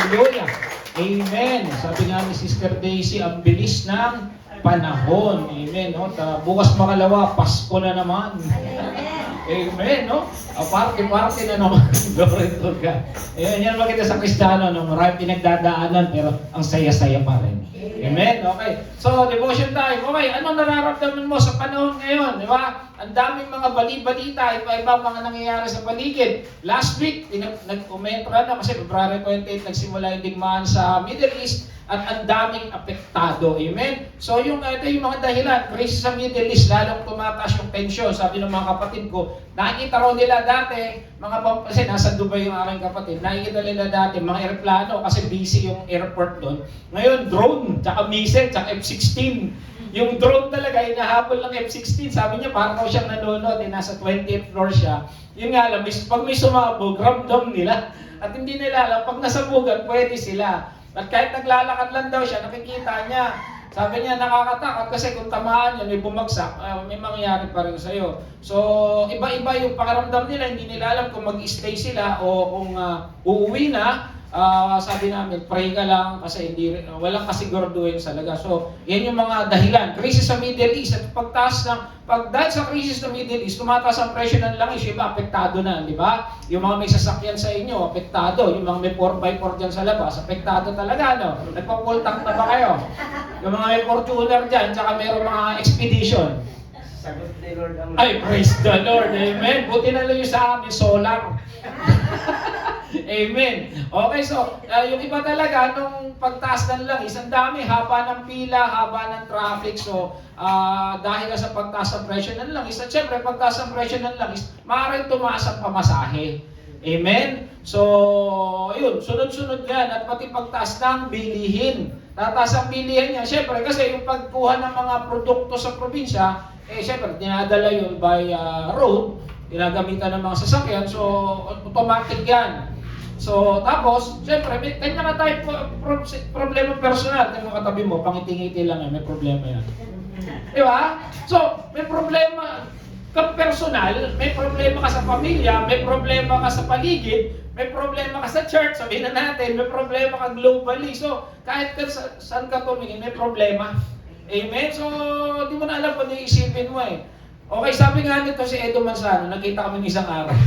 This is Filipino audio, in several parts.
Hallelujah. Amen. Sabi nga ni Sister Daisy, ang bilis ng panahon. Amen. No? Bukas makalawa, Pasko na naman. Amen. No? Party na naman. Glory to God. Ayan, yan makita sa Kristiyano, no? Marami pinagdadaanan, pero ang saya-saya pa rin. Amen? Okay. So, devotion time. Okay, anong nararamdaman mo sa panahon ngayon? Di ba? Ang daming mga bali-balita, iba-iba mga nangyayari sa paligid. Last week, nag-umentra na kasi February 28, nagsimula yung digmaan sa Middle East at ang daming apektado. Amen? So, ito yung mga dahilan. Crisis sa Middle East, lalong tumataas yung tensyon. Sabi ng mga kapatid ko, nakikita raw nila dati, kasi nasa Dubai yung aking kapatid, nakikita nila dati mga aeroplano kasi busy yung airport doon. Ngayon, drone, tsaka missile, tsaka F-16. Yung drone talaga, hinahabol ng F-16. Sabi niya, parang ako siyang nanonood, nasa 20th floor siya. Yun nga lang, pag may sumabog, ramdam nila. At hindi nila alam, pag nasabugan, pwede sila. At kahit naglalakad lang daw siya, nakikita niya. Sabi niya, nakakatakot kasi kung tamaan yan, may bumagsak, may mangyayari pa rin sa'yo. So, iba-iba yung pakiramdam nila, hindi nila alam kung mag-stay sila o kung uuwi na. Sabi namin, pray ka lang kasi walang kasiguraduhin talaga. So, yan yung mga dahilan. Crisis sa Middle East at dahil sa crisis sa Middle East, tumataas ang presyo ng langis, yung iba apektado na, di ba? Yung mga may sasakyan sa inyo, apektado. Yung mga may 4x4 dyan sa labas, apektado talaga, no? Nagpa-full tank na ba kayo? Yung mga may Fortuner dyan, tsaka mayroong mga expedition. Sagot ni Lord ang... Ay, praise the Lord. Amen. Buti na lang yung sa amin, solar. Amen. Okay, so, yung iba talaga, nung pagtaas ng langis, ang dami, haba ng pila, haba ng traffic. So, dahil sa pagtaas ng presyo ng langis, at syempre, pagtaas ng presyo ng langis, maaaring tumaas ang pamasahe. Amen? So, yun, sunod-sunod yan, at pati pagtaas ng bilihin. Tataas ang bilihin niya, syempre, kasi yung pagkuha ng mga produkto sa probinsya, syempre, dinadala yun by road, ginagamitan ng mga sasakyan, so automatic yan. So, tapos, syempre, may kanya ka tayo problema personal. Kaya mga katabi mo, pangiti-ngiti lang yan, may problema yan. Di ba? So, may problema ka personal, may problema ka sa pamilya, may problema ka sa paligid, may problema ka sa church, sabihin na natin, may problema ka globally. So, kahit saan ka tumingin, may problema. Amen? So, di mo na alam kung iisipin mo eh. Okay, sabi nga nito si Edo Manzano, nakita kami isang araw.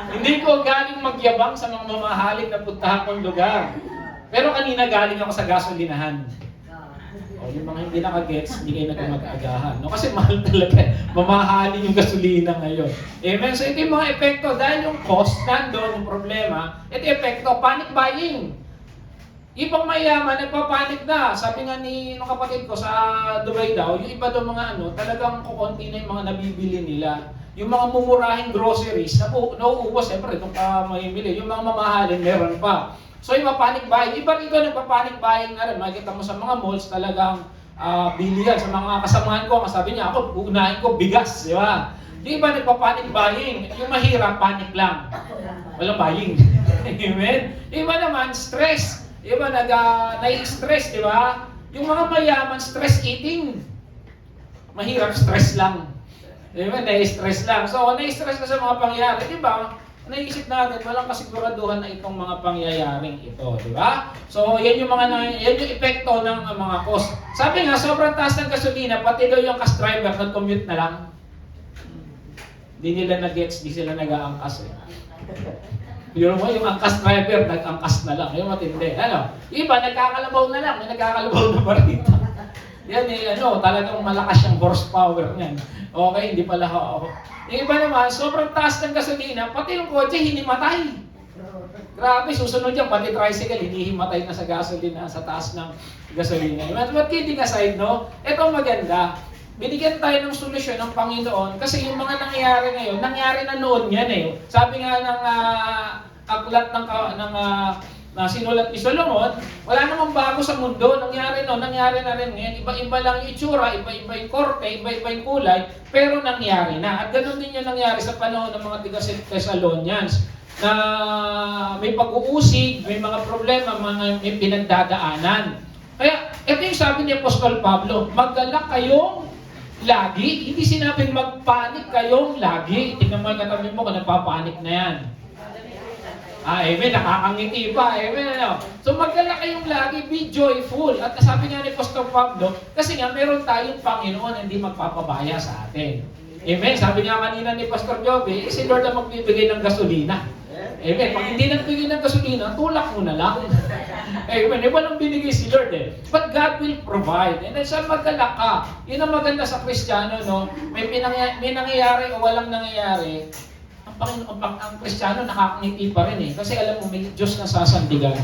Hindi ko galing magyabang sa mga mamahalin na puntahan kong lugar. Pero kanina galing ako sa gasolinahan. O, yung mga hindi nakagets, hindi kayo nagmag-agahan. No? Kasi mahal talaga, mamahalin yung gasolina ngayon. Amen? So ito yung mga epekto. Dahil yung cost, nandun yung problema, ito yung epekto, panic buying. Ibang mayaman, nagpapanik na. Sabi nga nung kapatid ko sa Dubai daw, yung iba daw mga talagang kukunti na yung mga nabibili nila. Yung mga mumurahing groceries, nauubos, siyempre, itong mamimili. Yung mga mamahalin, meron pa. So yung panic buying, iba rito nagpa-panic buying na rin. Makikita mo sa mga malls talagang bilihan. Sa mga kasamahan ko, sabi niya, ako, uunahin ko bigas, di ba? Yung iba nagpa-panic buying, yung mahirap, panic lang. Walang buying. Amen? Yung iba naman, stress. Iba nai-stress, di ba? Yung mga mayaman, stress eating. Mahirap, stress lang. Di ba? Nai-stress lang. So, nai-stress ka sa mga pangyayari, di ba? Naisip natin, walang kasiguraduhan na itong mga pangyayaring ito, di ba? So, yan yung epekto ng mga cost. Sabi nga, sobrang taas ng gasolina, pati daw yung cash driver, nag-commute na lang. Hindi nila nag-gets, di sila nag-aangkas eh. Yung angkas driver, nag-angkas na lang. Yung matindi. Iba, nagkakalabaw na lang. May nagkakalabaw na barita. Yan talagang malakas yung horsepower niyan. Okay, hindi pala ako. Yung iba naman, sobrang taas ng gasolina, pati yung kotse, hinimatay. Grabe, susunod yan, pati tricycle, hinihimatay na sa gasolina, sa taas ng gasolina. But kidding aside, no? Ito maganda. Binigyan tayo ng solusyon ng Panginoon kasi yung mga nangyayari ngayon, nangyari na noon yan eh. Sabi nga ng aklat ng sinulat ni Solomon, wala namang bago sa mundo, nangyari na rin ngayon. Iba-iba lang yung itsura, iba-iba yung korte, iba-iba yung kulay, pero nangyari na. At ganoon din yung nangyari sa panahon ng mga Thessalonians na may pag-uusig, may mga problema, may pinagdadaanan. Kaya, ito yung sabi ni Apostol Pablo, maggalak kayong lagi, hindi sinabing magpanik kayong lagi. Tingnan mo yung katabi mo kung nagpapanik na yan. Amen. Nakakangiti pa. Amen. Ano? So magdala kayong lagi, be joyful. At sabi nga ni Pastor Pablo, kasi nga meron tayong Panginoon na hindi magpapabaya sa atin. Amen. Sabi nga kanina ni Pastor Joby, si Lord ang magbibigay ng gasolina. Amen. Pag hindi nagbigay ng gasolina, tulak mo na lang. Amen. Walang binigay si Lord eh. But God will provide. And then siya magdala ka. Yun ang maganda sa Kristiyano, no? May nangyayari o walang nangyayari, ang Kristiyano nakakangiti pa rin eh. Kasi alam mo, may Diyos na sasandigan.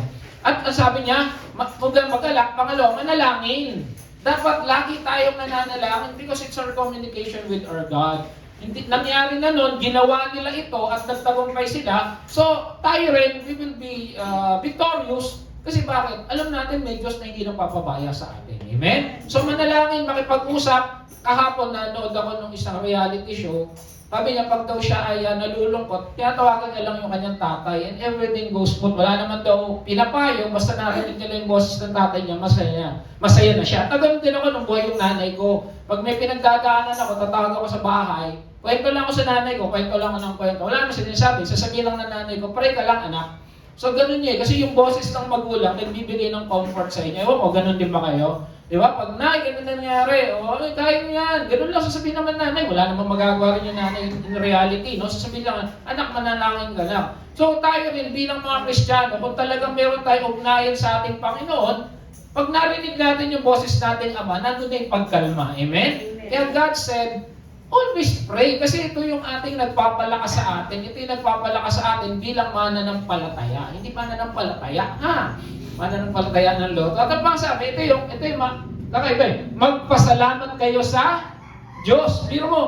At sabi niya, huwag kang mag-alak. Pangalawa, manalangin. Dapat lagi tayong nananalangin because it's our communication with our God. Hindi, nangyari na nun, ginawa nila ito at nagtagumpay sila. So, tayo rin, we will be victorious. Kasi bakit? Alam natin may Diyos na hindi nagpapabaya sa atin. Amen? So, manalangin, makipag-usap. Kahapon, nanood ako ng isang reality show. Sabi niya, pag daw siya ay nalulungkot, tinatawagan niya lang yung kanyang tatay and everything goes smooth. Wala naman daw pinapayo, basta narinig nila yung boses ng tatay niya, masaya na siya. At ganun din ako nung buhay yung nanay ko. Pag may pinagdadaanan ako, tatawag ako sa bahay, kwento lang ako sa nanay ko, kwento lang ako ng kwento. Wala naman sinasabi, sasabihin lang ng nanay ko, pray ka lang anak. So ganun niya, kasi yung boses ng magulang, nagbibigay ng comfort sa inyo. Ewan ko, ganun din ba kayo? Di ba? Pag ganun nangyari, kaya mo yan. Ganun lang sasabihin naman nanay. Wala namang magagawa rin yung nanay in reality. No? Sasabihin lang, anak, manalangin ka lang. So tayo rin bilang mga Kristiyano, kung talagang meron tayong ugnayan sa ating Panginoon, pag narinig natin yung boses natin Ama, nandun na yung pagkalma. Amen? Kaya God said, always pray. Kasi ito yung ating nagpapalakas sa atin. Ito yung nagpapalakas sa atin bilang mananampalataya. Hindi mananampalataya, ha? Mananampalataya ng Lord. At ang sabi, ito yung kakaiba eh. Magpasalamat kayo sa Diyos. Biro mo,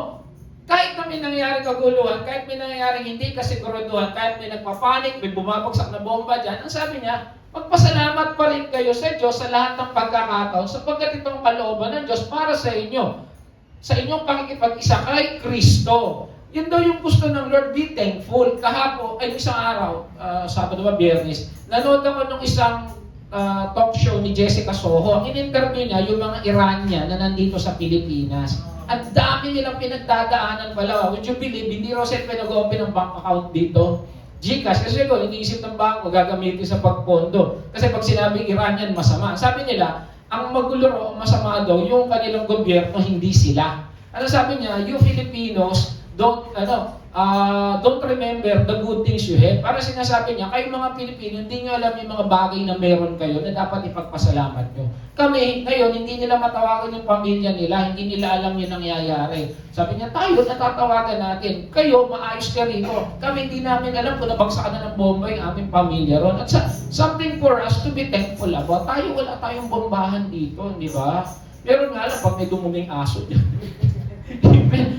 kahit na may nangyayari kaguluhan, kahit may nangyayari hindi kasiguraduhan, kahit may nagpapanik, may bumabagsak na bomba dyan, ang sabi niya, magpasalamat pa rin kayo sa Diyos sa lahat ng pagkakataon sapagkat itong kalooban ng Diyos para sa inyo. Sa inyong pakikipag-isa kay Kristo. Yun daw yung gusto ng Lord, be thankful. Kahapon, ay isang araw, Sabado ba, Biyernes, nanood ako ng isang talk show ni Jessica Soho. Ang in-interview niya, yung mga Iranian na nandito sa Pilipinas. At dami nilang pinagdadaanan pala. Would you believe, hindi raw sila pinag-open ng bank account dito? GCash, kasi ko, iniisip ng bangko, gagamitin sa pagpondo. Kasi pag sinabing Iranian, masama. Sabi nila, ang magulo o masama daw, yung kanilang gobyerno, hindi sila. Ano sabi niya, you Filipinos, don't remember the good things you have. Para sinasabi niya, kayong mga Pilipino, hindi nyo alam yung mga bagay na meron kayo na dapat ipagpasalamat nyo. Kami, ngayon, hindi nila matawagan yung pamilya nila, hindi nila alam yung nangyayari. Sabi niya, tayo, natatawagan natin. Kayo, maayos ka rito. Kami, hindi namin alam kung nabagsakan na ng bomba yung aming pamilya ron. At something for us to be thankful about. Tayo, wala tayong bombahan dito, di ba? Meron nga lang pag may dumuming aso dyan.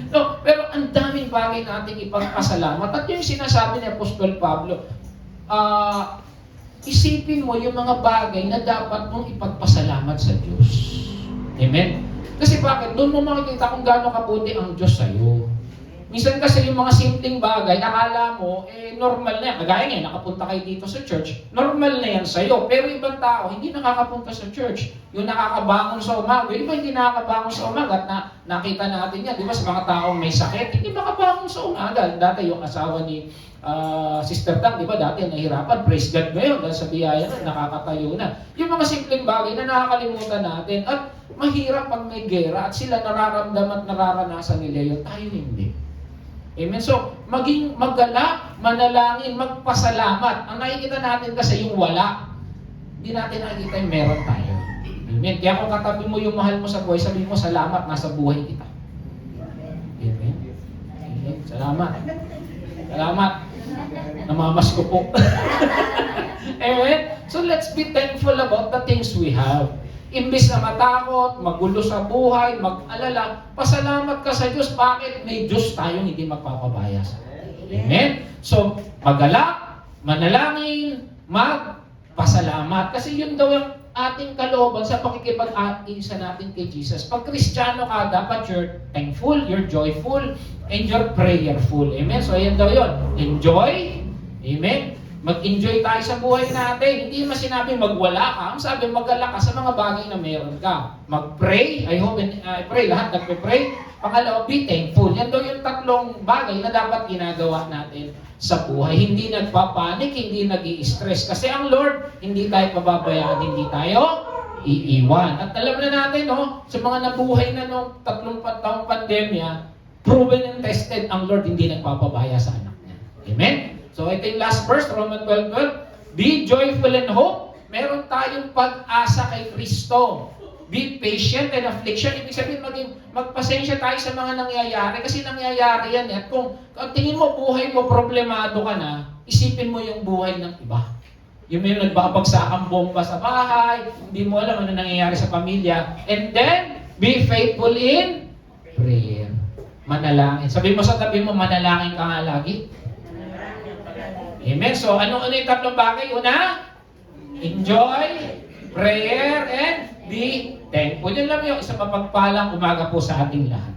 No, pero ang daming bagay nating ipagpasalamat. At yung sinasabi ni Apostol Pablo, isipin mo yung mga bagay na dapat mong ipagpasalamat sa Diyos. Amen? Kasi bakit? Doon mo makikita kung gaano kabuti ang Diyos sa'yo. Minsan kasi yung mga simpleng bagay, akala mo, normal na yan. Kagaya nga, nakapunta kayo dito sa church, normal na yan sa'yo. Pero ibang tao, hindi nakakapunta sa church. Yung nakakabangon sa umaga, yung iba hindi nakakabangon sa umaga. At nakita natin yan, di ba, sa mga taong may sakit, hindi makabangon sa umaga. Dati yung asawa ni Sister Tang, di ba, dati nahirapan, praise God ngayon, dahil sa biyaya na, nakakatayo na. Yung mga simpleng bagay na nakakalimutan natin. At mahirap pag may gera, at sila nararamdaman at nararanasan nila yun, tayo hindi. Amen. So, maging magala, manalangin, magpasalamat. Ang nakikita natin kasi yung wala. Hindi natin nakikita yung meron tayo. Amen. Kaya kung katabi mo yung mahal mo sa buhay, sabihin mo, salamat, nasa buhay kita. Amen. Amen. Salamat. Salamat. Namamas ko po. Amen. So, let's be thankful about the things we have. Imbis na matakot, magulo sa buhay, mag-alala, pasalamat ka sa Diyos. Bakit? May Diyos tayong hindi magpapabaya sa atin. Amen? So, magalak, manalangin, magpasalamat. Kasi yun daw yung ating kalooban sa pakikipag-atiisa natin kay Jesus. Pag Kristiyano ka, dapat you're thankful, you're joyful, and you're prayerful. Amen? So, ayan daw yun. Enjoy. Amen? Mag-enjoy tayo sa buhay natin. Hindi naman sinabing magwala ka. Ang sabi, mag-alak ka sa mga bagay na meron ka. Mag-pray. I pray. Lahat nagpe-pray. Pangalawa, be thankful. Yan daw yung tatlong bagay na dapat ginagawa natin sa buhay. Hindi nagpapanik, hindi nag-i-stress. Kasi ang Lord, hindi tayo pababayaan, hindi tayo iiwan. At alam na natin, no, sa mga nabuhay na nung 3 taong pandemya, proven and tested, ang Lord hindi nagpapabaya sa anak niya. Amen? So ito yung last verse, Romans 12:12. Be joyful in hope. Meron tayong pag-asa kay Kristo. Be patient in affliction. Ibig sabihin, magpasensya tayo sa mga nangyayari. Kasi nangyayari yan. At kung tingin mo buhay mo, problemado ka na, isipin mo yung buhay ng iba. Yung may nagbabagsak ang bomba sa bahay, hindi mo alam ano nangyayari sa pamilya. And then, be faithful in prayer. Manalangin. Sabi mo sa tabi mo, manalangin ka nga lagi. Amen. So, ano yung tatlong bagay? Una, enjoy, prayer, and be thankful. Yun lang yung isang mapagpalang umaga po sa ating lahat.